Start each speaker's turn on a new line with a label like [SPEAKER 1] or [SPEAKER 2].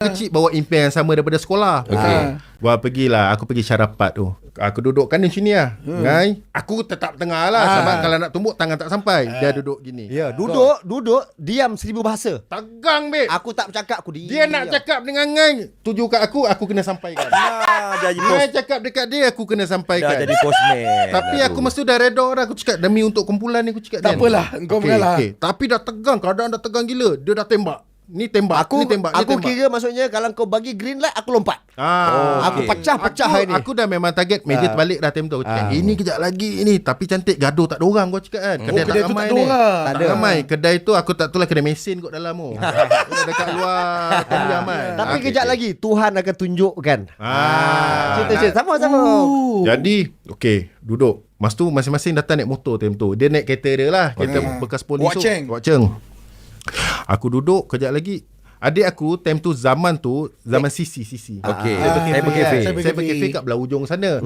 [SPEAKER 1] Kecil bawa impian yang sama daripada sekolah. Gua pergilah, aku pergi syarapat tu. Aku dudukkan di sini lah. Ngai, aku tetap tengah lah. Sebab kalau nak tumbuk tangan tak sampai. Dia duduk gini.
[SPEAKER 2] Ya, duduk, diam 1000 bahasa.
[SPEAKER 1] Tegang, babe.
[SPEAKER 2] Aku tak bercakap, aku diam.
[SPEAKER 1] Dia nak cakap dengan Ngai, tuju kat aku kena sampaikan.
[SPEAKER 3] Jadi
[SPEAKER 1] Ngai cakap dekat dia, aku kena sampaikan.
[SPEAKER 3] Dah jadi postman.
[SPEAKER 1] Tapi aku mesti dah reda dah. Aku cakap demi untuk kumpulan ni, aku cakap
[SPEAKER 4] Tak apalah, engkau mengalah.
[SPEAKER 1] Tapi dah tegang, keadaan dah tegang gila. Dia dah tembak. Ni tembak,
[SPEAKER 2] Aku
[SPEAKER 1] ni tembak, ni
[SPEAKER 2] aku
[SPEAKER 1] tembak.
[SPEAKER 2] kira maksudnya kalau kau bagi green light, aku lompat.
[SPEAKER 1] Aku
[SPEAKER 2] Aku pecah-pecah hari ni.
[SPEAKER 1] Aku dah memang target meja terbalik dah time tu. Aku cakap, ini kejap lagi ini. Tapi cantik, gaduh tak ada orang, gua cakap kan. Kedai
[SPEAKER 4] kedai
[SPEAKER 1] tak
[SPEAKER 4] tu
[SPEAKER 1] ramai
[SPEAKER 4] tak ada
[SPEAKER 1] ni.
[SPEAKER 4] orang.
[SPEAKER 1] Tak ramai. Kedai tu aku tak tahu lah, kedai mesin kot dalam tu. Dekat luar Tamiam kan.
[SPEAKER 2] Tapi kejap lagi Tuhan akan tunjukkan. Cerita-cerita sama-sama.
[SPEAKER 1] Jadi, duduk. Mas tu masing-masing datang naik motor time tu. Dia naik kereta dia lah. Kereta bekas polis tu. Wak Cheng. Aku duduk kejap lagi. Adik aku time tu zaman CC.
[SPEAKER 3] Okey.
[SPEAKER 4] Cyber cafe.
[SPEAKER 1] Cyber cafe kat belah ujung sana.